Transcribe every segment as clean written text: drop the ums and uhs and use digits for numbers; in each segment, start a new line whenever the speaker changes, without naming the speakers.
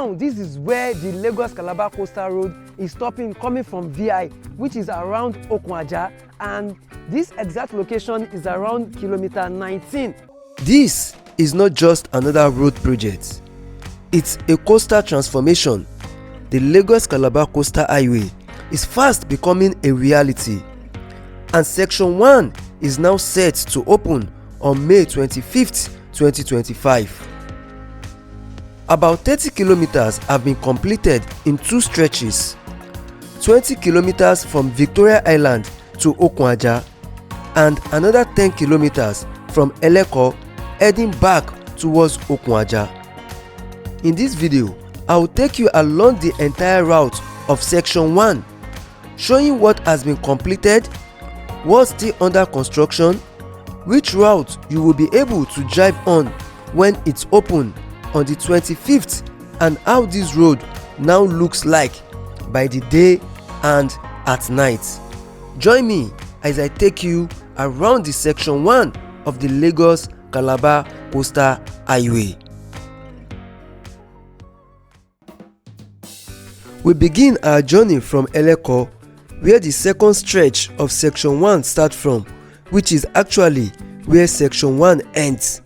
now this is where the Lagos-Calabar Coastal Road is stopping, coming from VI, which is around Okun-Ajah, and this exact location is around kilometer 19.
This is not just another road project. It's a coastal transformation. The Lagos-Calabar Coastal Highway is fast becoming a reality, and Section 1 is now set to open on May 25th, 2025. About 30 kilometers have been completed in two stretches. 20 kilometers from Victoria Island to Okun-Ajah, and another 10 kilometers from Eleko heading back towards Okun-Ajah. In this video, I will take you along the entire route of Section 1, showing what has been completed, what's still under construction, which route you will be able to drive on when it's open on the 25th, and how this road now looks like by the day and at night. Join me as I take you around the Section 1 of the Lagos-Calabar Coastal Highway. We begin our journey from Eleko, where the second stretch of Section 1 starts from, which is actually where Section 1 ends,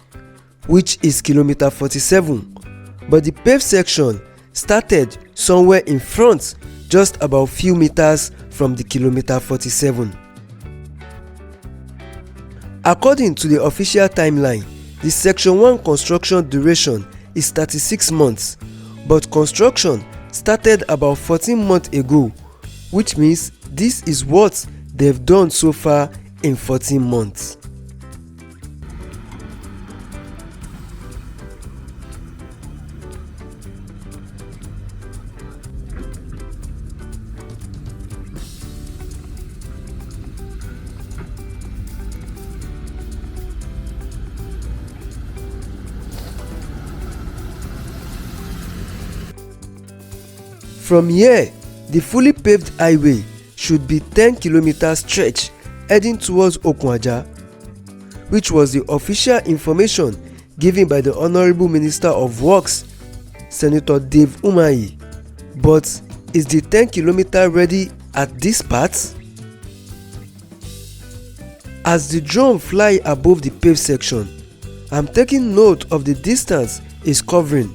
which is kilometer 47, but the paved section started somewhere in front, just about few meters from the kilometer 47. According to the official timeline, the Section 1 construction duration is 36 months, but construction started about 14 months ago, which means this is what they've done so far in 14 months. From here, the fully paved highway should be 10 km stretch heading towards Okun-Ajah, which was the official information given by the Honorable Minister of Works, Senator Dave Umahi. But is the 10 km ready at this part? As the drone fly above the paved section, I'm taking note of the distance it's covering,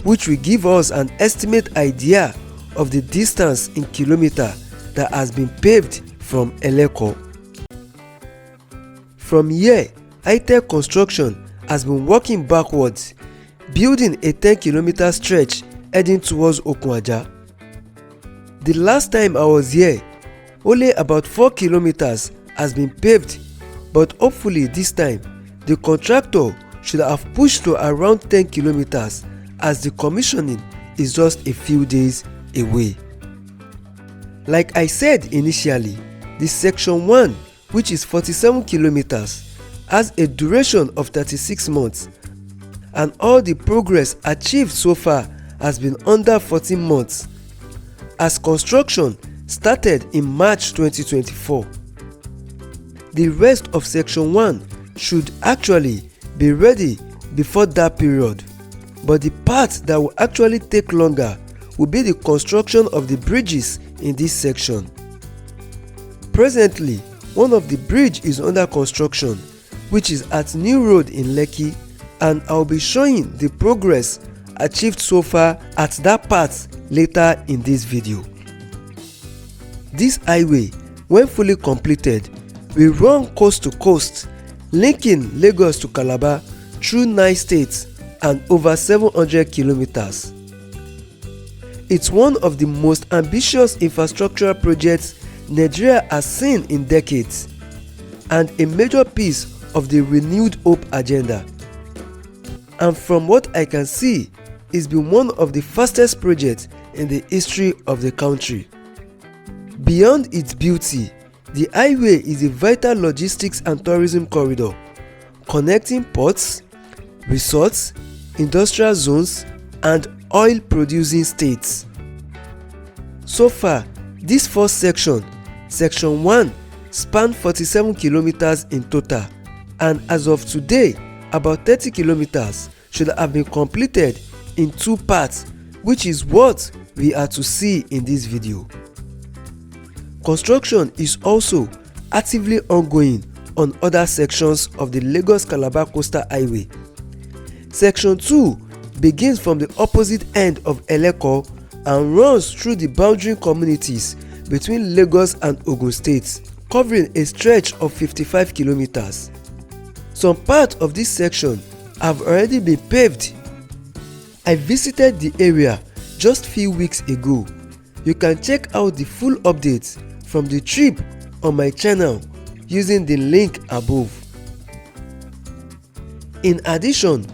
which will give us an estimate idea of the distance in kilometer that has been paved from Eleko. From here, high-tech construction has been working backwards, building a 10 km stretch heading towards Okun-Ajah. The last time I was here, only about 4 kilometers has been paved, but hopefully this time the contractor should have pushed to around 10 kilometers, as the commissioning is just a few days away. Like I said initially, the Section 1, which is 47 kilometers, has a duration of 36 months, and all the progress achieved so far has been under 14 months, as construction started in March 2024. The rest of Section 1 should actually be ready before that period, but the part that will actually take longer will be the construction of the bridges in this section. Presently, one of the bridge is under construction, which is at New Road in Lekki, and I'll be showing the progress achieved so far at that part later in this video. This highway, when fully completed, will run coast to coast, linking Lagos to Calabar through 9 states and over 700 kilometers. It's one of the most ambitious infrastructural projects Nigeria has seen in decades, and a major piece of the renewed hope agenda. And from what I can see, it's been one of the fastest projects in the history of the country. Beyond its beauty, the highway is a vital logistics and tourism corridor, connecting ports, resorts, industrial zones, and oil-producing states. So far, this first section, Section 1, spanned 47 kilometers in total, and as of today, about 30 kilometers should have been completed in two parts which is what we are to see in this video. Construction is also actively ongoing on other sections of the Lagos-Calabar Coastal Highway. Section 2 begins from the opposite end of Eleko and runs through the boundary communities between Lagos and Ogun states, covering a stretch of 55 kilometers. Some part of this section have already been paved. I visited the area just few weeks ago. You can check out the full updates from the trip on my channel using the link above. In addition,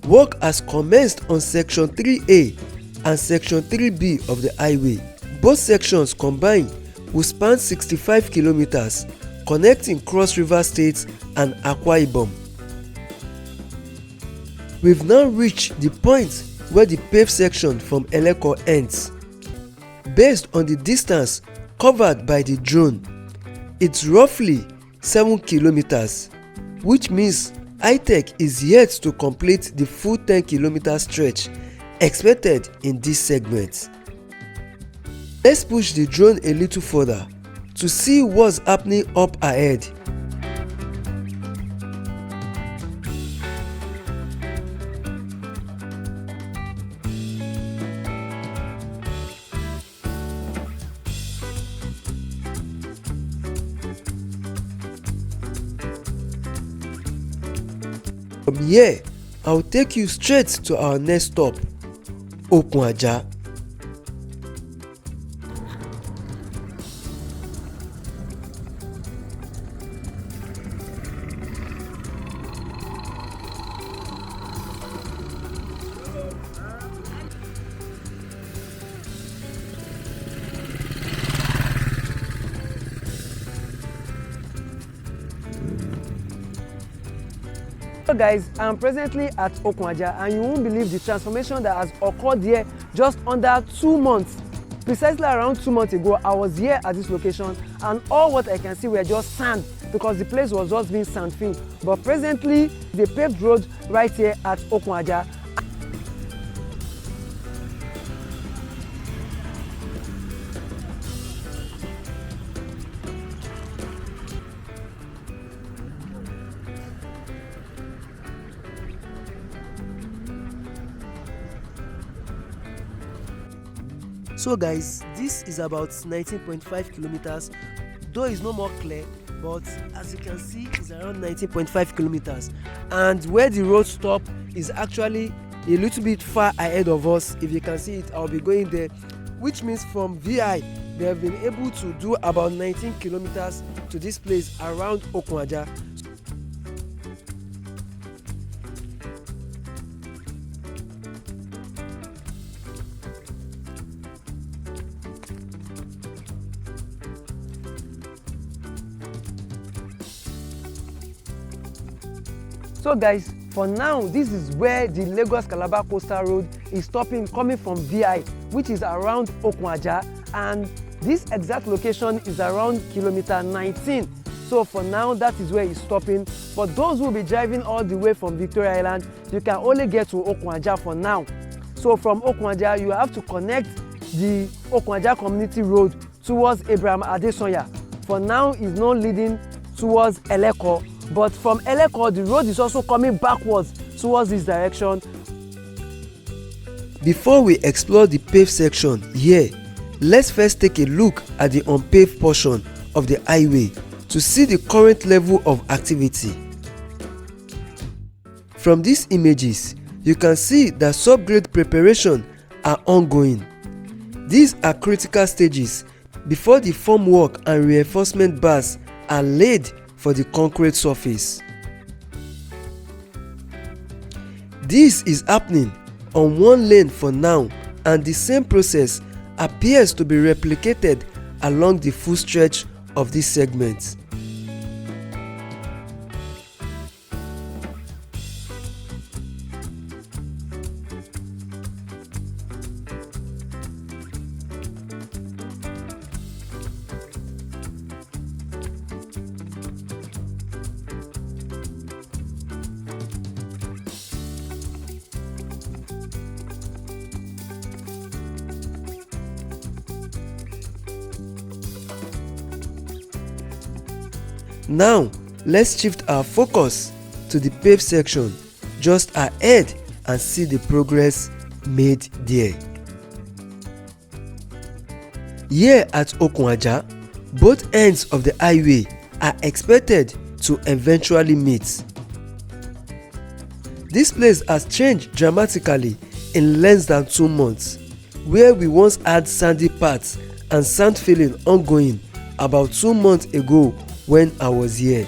work has commenced on section 3A and section 3B of the highway. Both sections combined will span 65 kilometers, connecting Cross River states and Akwa-Ibom. We've now reached the point where the paved section from Eleko ends. Based on the distance covered by the drone, it's roughly 7 kilometers, which means HITECH is yet to complete the full 10-kilometer stretch expected in this segment. Let's push the drone a little further to see what's happening up ahead. From here, I'll take you straight to our next stop, Okun-Ajah.
So guys, I'm presently at Okun-Ajah and you won't believe the transformation that has occurred here just under 2 months. Precisely around 2 months ago, I was here at this location and all what I can see were just sand because the place was just being sand filled. But presently, the paved road right here at Okun-Ajah.
So guys, this is about 19.5 kilometers, though it's no more clear, but as you can see it's around 19.5 kilometers, and where the road stop is actually a little bit far ahead of us. If you can see it, I'll be going there, which means from VI they have been able to do about 19 kilometers to this place around Okun-Ajah.
So guys, for now, this is where the Lagos-Calabar Coastal Road is stopping coming from VI, which is around Okun-Ajah, and this exact location is around kilometer 19. So for now, that is where it's stopping. For those who will be driving all the way from Victoria Island, you can only get to Okun-Ajah for now. So from Okun-Ajah, you have to connect the Okun-Ajah Community Road towards Abraham Adesanya. For now, it's not leading towards Eleko. But from Eleko, the road is also coming backwards towards this direction.
Before we explore the paved section here, let's first take a look at the unpaved portion of the highway to see the current level of activity. From these images, you can see that subgrade preparation are ongoing. These are critical stages before the formwork and reinforcement bars are laid for the concrete surface. This is happening on one lane for now, and the same process appears to be replicated along the full stretch of this segment. Now, let's shift our focus to the paved section just ahead and see the progress made there. Here at Okun-Ajah, both ends of the highway are expected to eventually meet. This place has changed dramatically in less than 2 months, where we once had sandy paths and sand filling ongoing about 2 months ago when I was here.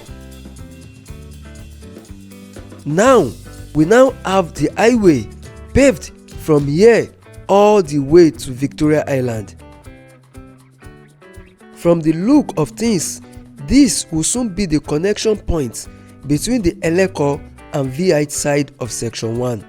Now, we have the highway paved from here all the way to Victoria Island. From the look of things, this will soon be the connection point between the Eleko and VI side of Section 1.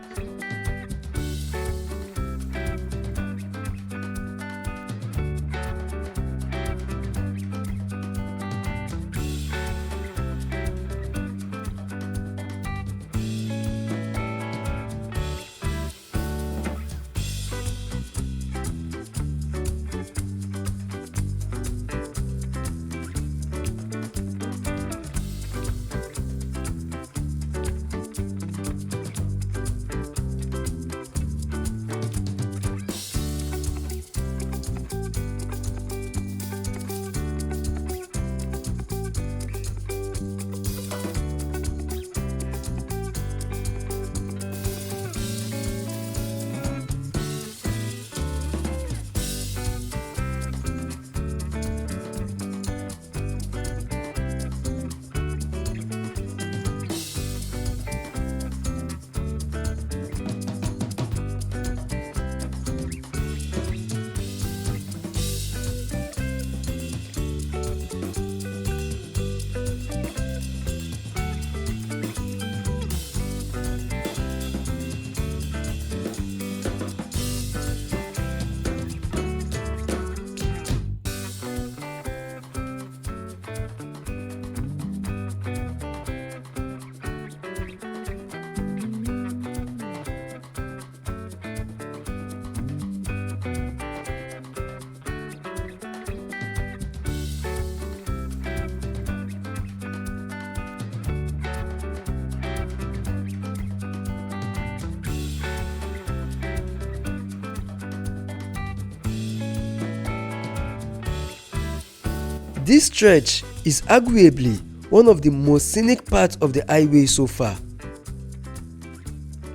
This stretch is arguably one of the most scenic parts of the highway so far.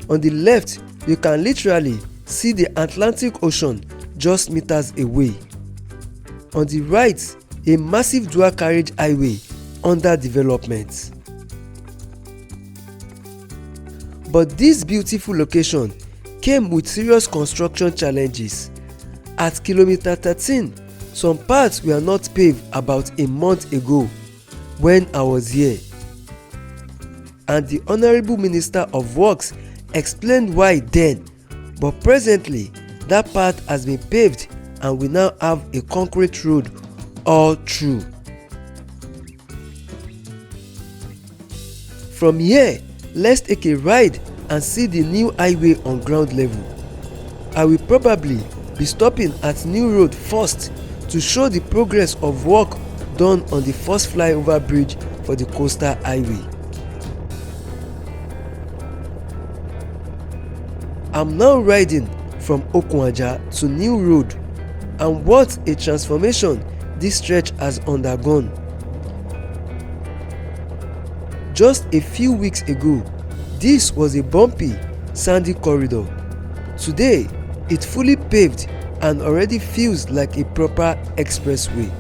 On the left, you can literally see the Atlantic Ocean just meters away. On the right, a massive dual carriage highway under development. But this beautiful location came with serious construction challenges. At kilometer 13, some parts were not paved about a month ago when I was here, and the Honorable Minister of Works explained why then, but presently that part has been paved and we now have a concrete road all through. From here, let's take a ride and see the new highway on ground level. I will probably be stopping at New Road first to show the progress of work done on the first flyover bridge for the coastal highway. I'm now riding from Okun-Ajah to New Road, and what a transformation this stretch has undergone. Just a few weeks ago, this was a bumpy, sandy corridor. Today, it's fully paved and already feels like a proper expressway.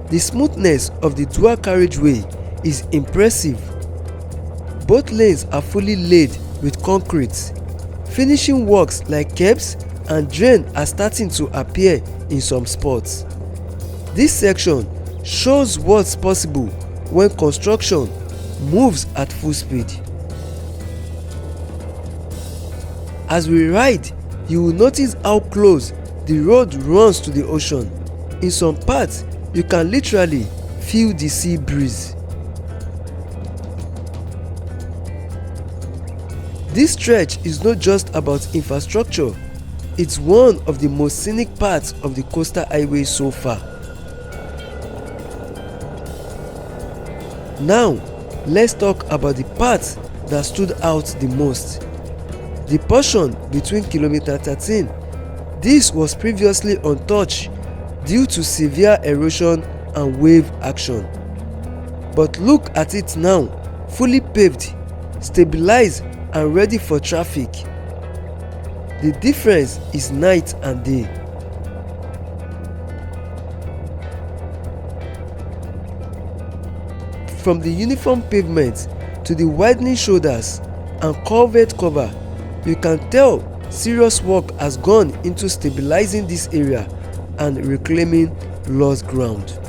The smoothness of the dual carriageway is impressive. Both lanes are fully laid with concrete. Finishing works like curbs and drain are starting to appear in some spots. This section shows what's possible when construction moves at full speed. As we ride, you will notice how close the road runs to the ocean. In some parts, you can literally feel the sea breeze. This stretch is not just about infrastructure, it's one of the most scenic parts of the coastal highway so far. Now, let's talk about the part that stood out the most. The portion between kilometer 13. This was previously untouched due to severe erosion and wave action. But look at it now, fully paved, stabilized and ready for traffic. The difference is night and day. From the uniform pavement to the widening shoulders and culvert cover, you can tell serious work has gone into stabilizing this area and reclaiming lost ground.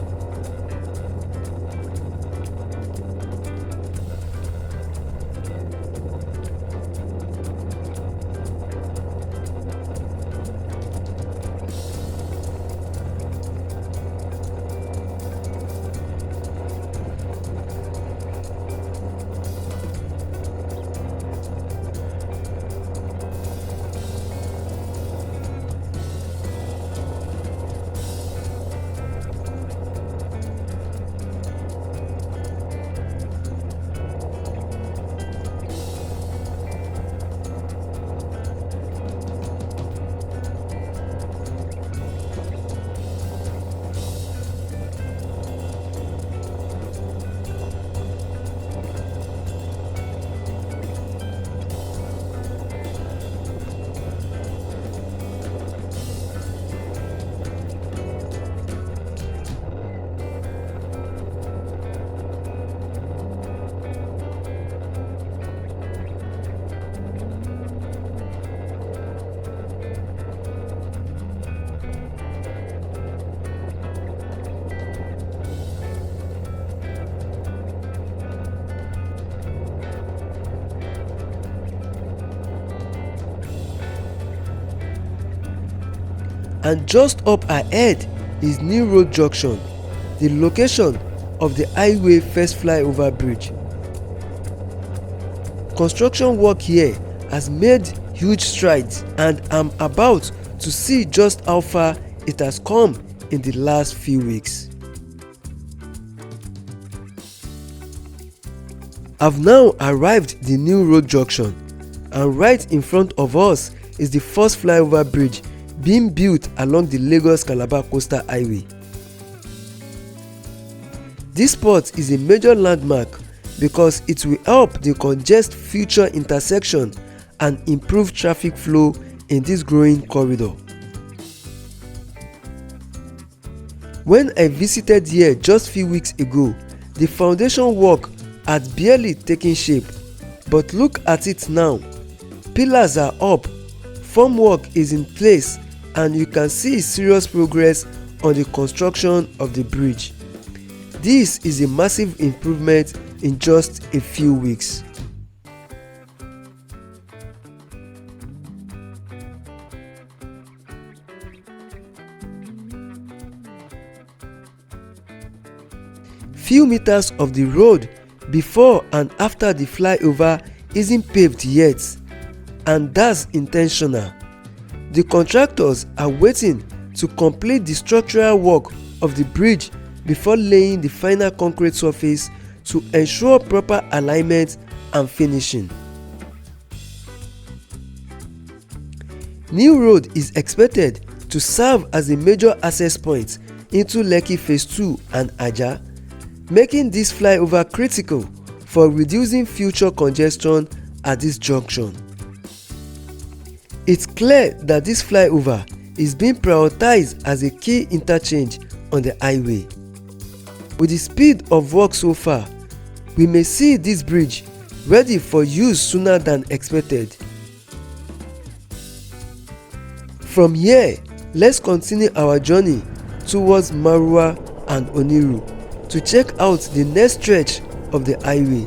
And just up ahead is New Road Junction, the location of the highway first flyover bridge. Construction work here has made huge strides, and I'm about to see just how far it has come in the last few weeks. I've now arrived at the New Road Junction, and right in front of us is the first flyover bridge being built along the Lagos-Calabar Coastal Highway. This spot is a major landmark because it will help decongest future intersection and improve traffic flow in this growing corridor. When I visited here just few weeks ago, the foundation work had barely taken shape, but look at it now. Pillars are up, formwork is in place, and you can see serious progress on the construction of the bridge. This is a massive improvement in just a few weeks. Few meters of the road before and after the flyover isn't paved yet, and that's intentional. The contractors are waiting to complete the structural work of the bridge before laying the final concrete surface to ensure proper alignment and finishing. New road is expected to serve as a major access point into Lekki Phase 2 and Ajah, making this flyover critical for reducing future congestion at this junction. It's clear that this flyover is being prioritized as a key interchange on the highway. With the speed of work so far, we may see this bridge ready for use sooner than expected. From here, let's continue our journey towards Marwa and Oniru to check out the next stretch of the highway.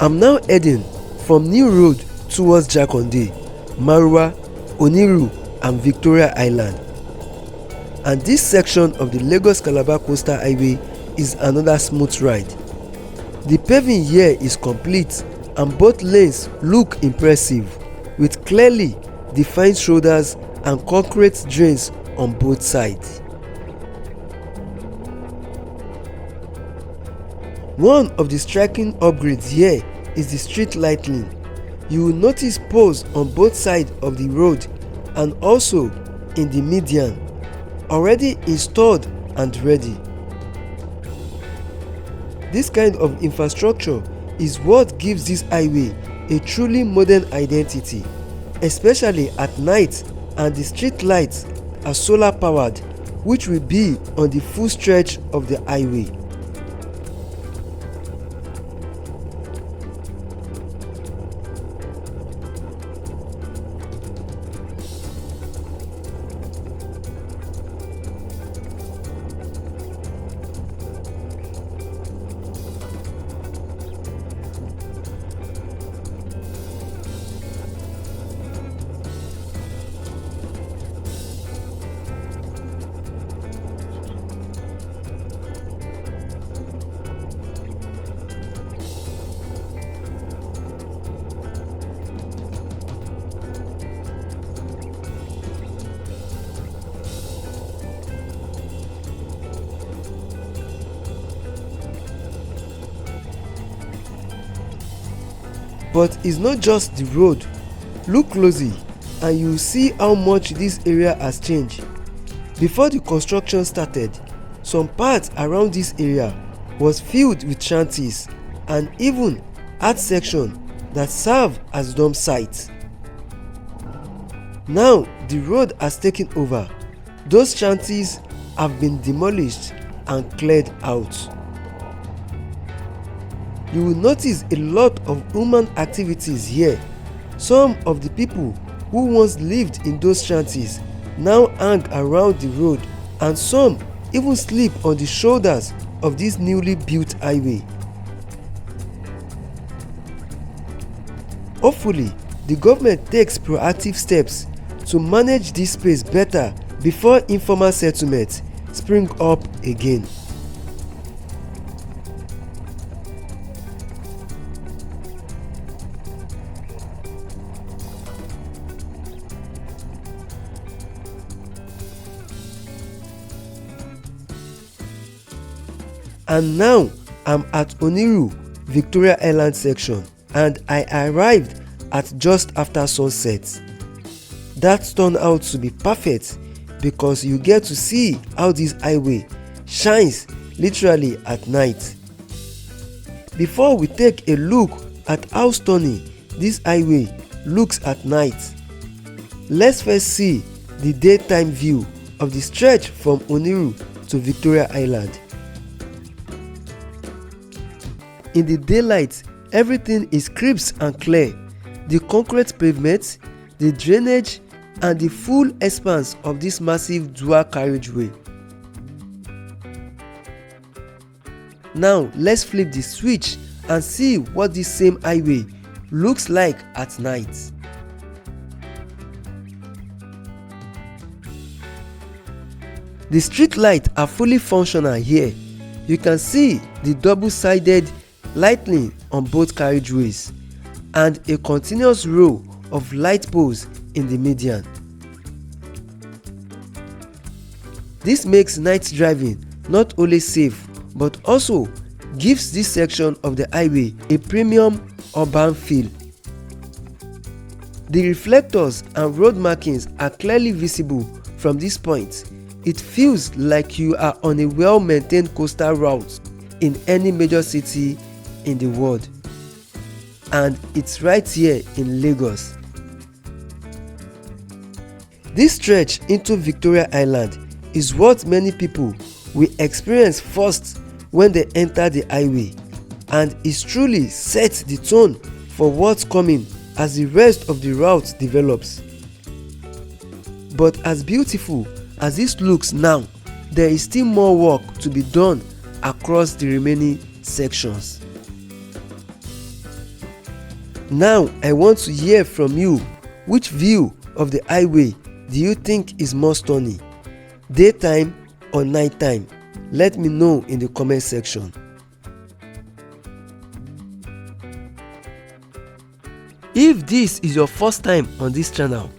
I'm now heading from New Road towards Jakonde, Marwa, Oniru and Victoria Island. and this section of the Lagos-Calabar Coastal Highway is another smooth ride. The paving here is complete and both lanes look impressive with clearly defined shoulders and concrete drains on both sides. One of the striking upgrades here is the street lighting. You will notice poles on both sides of the road and also in the median, already installed and ready. This kind of infrastructure is what gives this highway a truly modern identity, especially at night, and the street lights are solar powered, which will be on the full stretch of the highway. But it's not just the road. Look closely and you will see how much this area has changed. Before the construction started, some parts around this area was filled with shanties and even art section that serve as dump sites. Now the road has taken over. Those shanties have been demolished and cleared out. You will notice a lot of human activities here. Some of the people who once lived in those shanties now hang around the road, and some even sleep on the shoulders of this newly built highway. Hopefully, the government takes proactive steps to manage this space better before informal settlements spring up again. And now I'm at Oniru, Victoria Island section, and I arrived at just after sunset. That turned out to be perfect because you get to see how this highway shines literally at night. Before we take a look at how stunning this highway looks at night, let's first see the daytime view of the stretch from Oniru to Victoria Island. In the daylight, everything is crisp and clear. The concrete pavement, the drainage, and the full expanse of this massive dual carriageway. Now let's flip the switch and see what this same highway looks like at night. The street lights are fully functional here. You can see the double-sided lighting on both carriageways and a continuous row of light poles in the median. This makes night driving not only safe but also gives this section of the highway a premium urban feel. The reflectors and road markings are clearly visible from this point. It feels like you are on a well-maintained coastal route in any major city in the world, and it's right here in Lagos. This stretch into Victoria Island is what many people will experience first when they enter the highway, and it truly sets the tone for what's coming as the rest of the route develops. But as beautiful as this looks now, there is still more work to be done across the remaining sections. Now I want to hear from you, which view of the highway do you think is more stunning? daytime or nighttime? Let me know in the comment section. If this is your first time on this channel,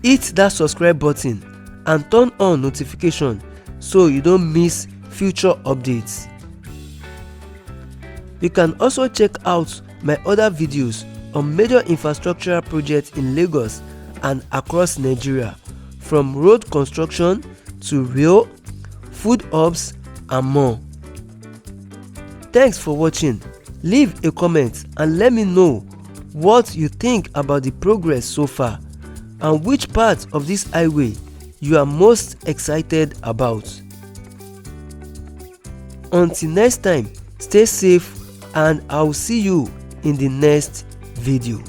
hit that subscribe button and turn on notification so you don't miss future updates. You can also check out my other videos on major infrastructural projects in Lagos and across Nigeria, from road construction to rail, food hubs and more. Thanks for watching. Leave a comment and let me know what you think about the progress so far and which part of this highway you are most excited about. Until next time, stay safe and I'll see you in the next video.